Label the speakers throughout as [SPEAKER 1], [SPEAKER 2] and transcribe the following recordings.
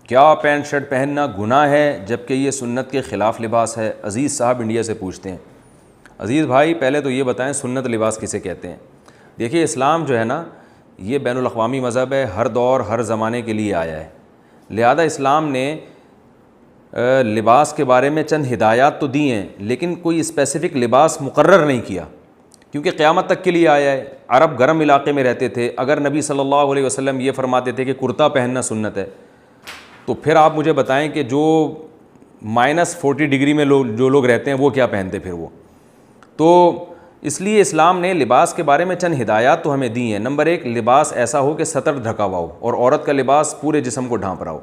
[SPEAKER 1] کیا pant shirt پہننا گناہ ہے جبکہ یہ سنت کے خلاف لباس ہے؟ عزیز صاحب انڈیا سے پوچھتے ہیں۔ عزیز بھائی پہلے تو یہ بتائیں سنت لباس کسے کہتے ہیں؟ دیکھیے اسلام جو ہے نا یہ بین الاقوامی مذہب ہے، ہر دور ہر زمانے کے لیے آیا ہے، لہذا اسلام نے لباس کے بارے میں چند ہدایات تو دی ہیں لیکن کوئی اسپیسیفک لباس مقرر نہیں کیا، کیونکہ قیامت تک کے لیے آیا ہے۔ عرب گرم علاقے میں رہتے تھے، اگر نبی صلی اللہ علیہ وسلم یہ فرماتے تھے کہ کرتا پہننا سنت ہے، تو پھر آپ مجھے بتائیں کہ جو -40 ڈگری میں جو لوگ رہتے ہیں وہ کیا پہنتے پھر وہ؟ تو اس لیے اسلام نے لباس کے بارے میں چند ہدایات تو ہمیں دی ہیں۔ نمبر 1، لباس ایسا ہو کہ سطر ڈھکا ہوا ہو اور عورت کا لباس پورے جسم کو ڈھانپ رہا ہو۔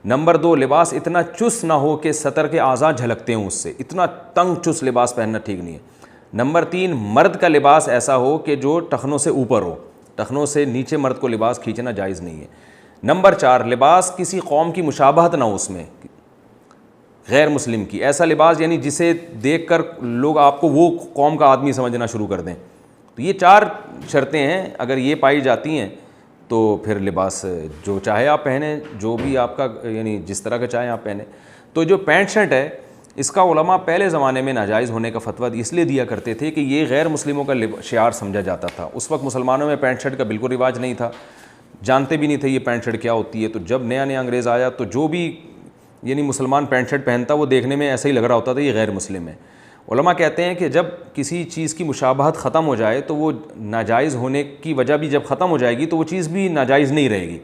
[SPEAKER 1] نمبر 2، لباس اتنا چست نہ ہو کہ سطر کے اعضاء جھلکتے ہوں، اس سے اتنا تنگ چست لباس پہننا ٹھیک نہیں ہے۔ نمبر 3، مرد کا لباس ایسا ہو کہ جو ٹخنوں سے اوپر ہو، ٹخنوں سے نیچے مرد کو لباس کھینچنا جائز نہیں ہے۔ نمبر 4، لباس کسی قوم کی مشابہت نہ ہو اس میں، غیر مسلم کی، ایسا لباس یعنی جسے دیکھ کر لوگ آپ کو وہ قوم کا آدمی سمجھنا شروع کر دیں۔ تو یہ 4 شرطیں ہیں، اگر یہ پائی جاتی ہیں تو پھر لباس جو چاہے آپ پہنیں، جو بھی آپ کا یعنی جس طرح کا چاہیں آپ پہنیں۔ تو جو پینٹ شرٹ ہے اس کا علماء پہلے زمانے میں ناجائز ہونے کا فتویٰ اس لیے دیا کرتے تھے کہ یہ غیر مسلموں کا شعار سمجھا جاتا تھا۔ اس وقت مسلمانوں میں پینٹ شرٹ کا بالکل رواج نہیں تھا، جانتے بھی نہیں تھے یہ پینٹ شرٹ کیا ہوتی ہے۔ تو جب نیا انگریز آیا تو جو بھی یعنی مسلمان پینٹ شرٹ پہنتا وہ دیکھنے میں ایسا ہی لگ رہا ہوتا تھا یہ غیر مسلم ہے۔ علماء کہتے ہیں کہ جب کسی چیز کی مشابہت ختم ہو جائے تو وہ ناجائز ہونے کی وجہ بھی جب ختم ہو جائے گی تو وہ چیز بھی ناجائز نہیں رہے گی۔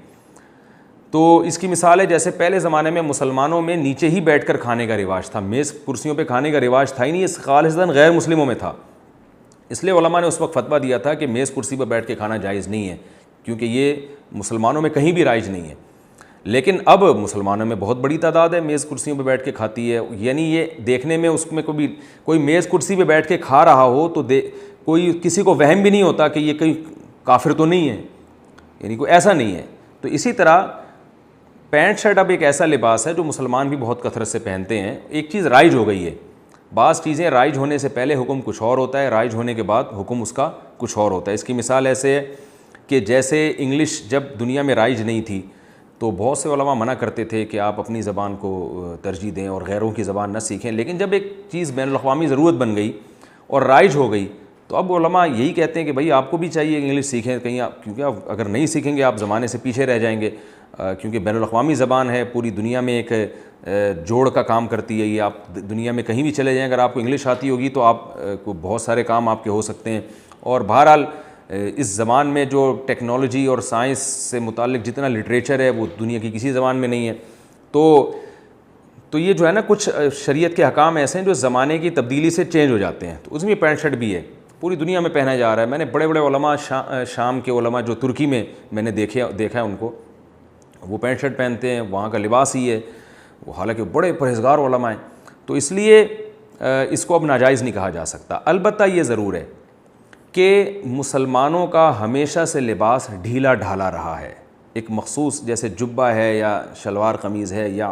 [SPEAKER 1] تو اس کی مثال ہے جیسے پہلے زمانے میں مسلمانوں میں نیچے ہی بیٹھ کر کھانے کا رواج تھا، میز کرسیوں پہ کھانے کا رواج تھا ہی نہیں، اس خالصتاً غیر مسلموں میں تھا۔ اس لیے علماء نے اس وقت فتویٰ دیا تھا کہ میز کرسی پر بیٹھ کے کھانا جائز نہیں ہے، کیونکہ یہ مسلمانوں میں کہیں بھی رائج نہیں ہے۔ لیکن اب مسلمانوں میں بہت بڑی تعداد ہے میز کرسیوں پہ بیٹھ کے کھاتی ہے، یعنی یہ دیکھنے میں اس میں کوئی میز کرسی پہ بیٹھ کے کھا رہا ہو تو کوئی کسی کو وہم بھی نہیں ہوتا کہ یہ کوئی کافر تو نہیں ہے، یعنی کوئی ایسا نہیں ہے۔ تو اسی طرح پینٹ شرٹ اب ایک ایسا لباس ہے جو مسلمان بھی بہت کثرت سے پہنتے ہیں۔ ایک چیز رائج ہو گئی ہے، بعض چیزیں رائج ہونے سے پہلے حکم کچھ اور ہوتا ہے، رائج ہونے کے بعد حکم اس کا کچھ اور ہوتا ہے۔ اس کی مثال ایسے ہے کہ جیسے انگلش جب دنیا میں رائج نہیں تھی تو بہت سے علماء منع کرتے تھے کہ آپ اپنی زبان کو ترجیح دیں اور غیروں کی زبان نہ سیکھیں، لیکن جب ایک چیز بین الاقوامی ضرورت بن گئی اور رائج ہو گئی تو اب علماء یہی کہتے ہیں کہ بھائی آپ کو بھی چاہیے انگلش سیکھیں، کہیں آپ کیونکہ آپ اگر نہیں سیکھیں گے آپ زمانے سے پیچھے رہ جائیں گے، کیونکہ بین الاقوامی زبان ہے، پوری دنیا میں ایک جوڑ کا کام کرتی ہے۔ یہ آپ دنیا میں کہیں بھی چلے جائیں، اگر آپ کو انگلش آتی ہوگی تو آپ کو بہت سارے کام آپ کے ہو سکتے ہیں۔ اور بہرحال اس زبان میں جو ٹیکنالوجی اور سائنس سے متعلق جتنا لٹریچر ہے وہ دنیا کی کسی زبان میں نہیں ہے۔ تو یہ جو ہے نا کچھ شریعت کے احکام ایسے ہیں جو زمانے کی تبدیلی سے چینج ہو جاتے ہیں، تو اس میں پینٹ شرٹ بھی ہے، پوری دنیا میں پہنا جا رہا ہے۔ میں نے بڑے بڑے علماء شام کے علماء جو ترکی میں نے دیکھا ہے ان کو، وہ پینٹ شرٹ پہنتے ہیں، وہاں کا لباس ہی ہے، وہ حالانکہ بڑے پرہیزگار علماء ہیں۔ تو اس لیے اس کو اب ناجائز نہیں کہا جا سکتا۔ البتہ یہ ضرور ہے کہ مسلمانوں کا ہمیشہ سے لباس ڈھیلا ڈھالا رہا ہے، ایک مخصوص جیسے جبہ ہے یا شلوار قمیض ہے یا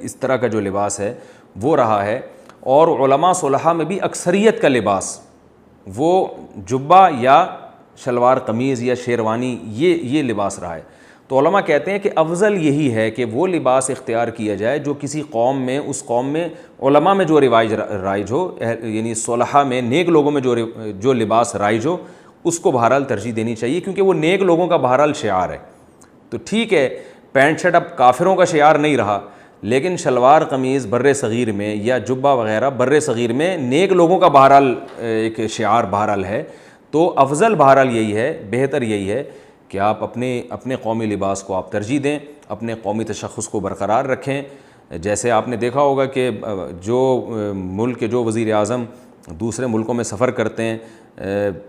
[SPEAKER 1] اس طرح کا جو لباس ہے وہ رہا ہے، اور علماء صلحاء میں بھی اکثریت کا لباس وہ جبہ یا شلوار قمیض یا شیروانی یہ لباس رہا ہے۔ تو علماء کہتے ہیں کہ افضل یہی ہے کہ وہ لباس اختیار کیا جائے جو کسی قوم میں، اس قوم میں علماء میں جو رائج ہو، یعنی صلحاء میں نیک لوگوں میں جو لباس رائج ہو اس کو بہرحال ترجیح دینی چاہیے، کیونکہ وہ نیک لوگوں کا بہرحال شعار ہے۔ تو ٹھیک ہے پینٹ شرٹ اب کافروں کا شعار نہیں رہا، لیکن شلوار قمیض بر صغیر میں یا جبہ وغیرہ بر صغیر میں نیک لوگوں کا بہرحال ایک شعار بہرحال ہے۔ تو افضل بہرحال یہی ہے، بہتر یہی ہے کہ آپ اپنے قومی لباس کو آپ ترجیح دیں، اپنے قومی تشخص کو برقرار رکھیں۔ جیسے آپ نے دیکھا ہوگا کہ جو ملک کے جو وزیر اعظم دوسرے ملکوں میں سفر کرتے ہیں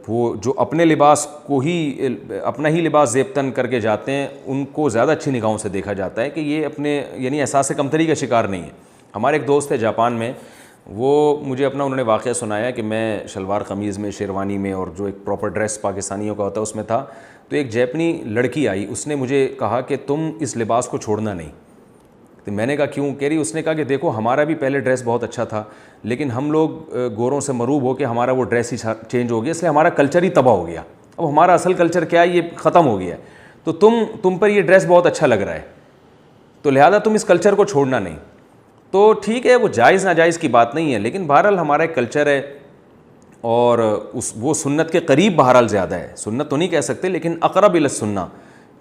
[SPEAKER 1] وہ جو اپنے لباس کو ہی اپنا ہی لباس زیبتن کر کے جاتے ہیں، ان کو زیادہ اچھی نگاہوں سے دیکھا جاتا ہے کہ یہ اپنے یعنی احساس کمتری کا شکار نہیں ہے۔ ہمارے ایک دوست ہے جاپان میں، وہ مجھے انہوں نے واقعہ سنایا کہ میں شلوار قمیض میں، شیروانی میں اور جو ایک پراپر ڈریس پاکستانیوں کا ہوتا ہے اس میں تھا، تو ایک جیپنی لڑکی آئی، اس نے مجھے کہا کہ تم اس لباس کو چھوڑنا نہیں۔ تو میں نے کہا کیوں؟ کہہ رہی اس نے کہا کہ دیکھو ہمارا بھی پہلے ڈریس بہت اچھا تھا، لیکن ہم لوگ گوروں سے مروب ہو کے ہمارا وہ ڈریس ہی چینج ہو گیا، اس لیے ہمارا کلچر ہی تباہ ہو گیا، اب ہمارا اصل کلچر کیا ہے یہ ختم ہو گیا ہے، تو تم پر یہ ڈریس بہت اچھا لگ رہا ہے۔ تو لہٰذا تم اس کلچر کو چھوڑنا نہیں. تو ٹھیک ہے وہ جائز ناجائز کی بات نہیں ہے, لیکن بہرحال ہمارا ایک کلچر ہے اور وہ سنت کے قریب بہرحال زیادہ ہے. سنت تو نہیں کہہ سکتے لیکن اقرب الی السنہ,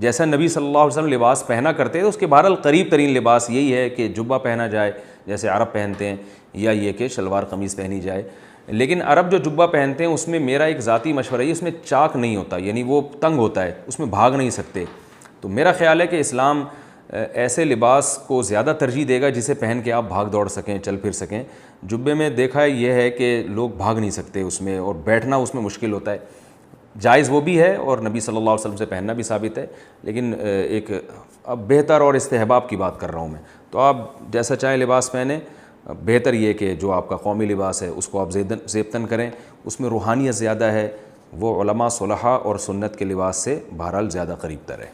[SPEAKER 1] جیسا نبی صلی اللہ علیہ وسلم لباس پہنا کرتے تھے اس کے بہرحال قریب ترین لباس یہی ہے کہ جبہ پہنا جائے جیسے عرب پہنتے ہیں, یا یہ کہ شلوار قمیص پہنی جائے. لیکن عرب جو جبہ پہنتے ہیں اس میں میرا ایک ذاتی مشورہ ہے, اس میں چاک نہیں ہوتا, یعنی وہ تنگ ہوتا ہے, اس میں بھاگ نہیں سکتے. تو میرا خیال ہے کہ اسلام ایسے لباس کو زیادہ ترجیح دے گا جسے پہن کے آپ بھاگ دوڑ سکیں, چل پھر سکیں. جبے میں دیکھا ہے یہ ہے کہ لوگ بھاگ نہیں سکتے اس میں, اور بیٹھنا اس میں مشکل ہوتا ہے. جائز وہ بھی ہے اور نبی صلی اللہ علیہ وسلم سے پہننا بھی ثابت ہے, لیکن ایک اب بہتر اور استحباب کی بات کر رہا ہوں میں. تو آپ جیسا چاہیں لباس پہنیں, بہتر یہ کہ جو آپ کا قومی لباس ہے اس کو آپ زیبتاً کریں, اس میں روحانیت زیادہ ہے, وہ علماء صلحاء اور سنت کے لباس سے بہرحال زیادہ قریب تر ہے.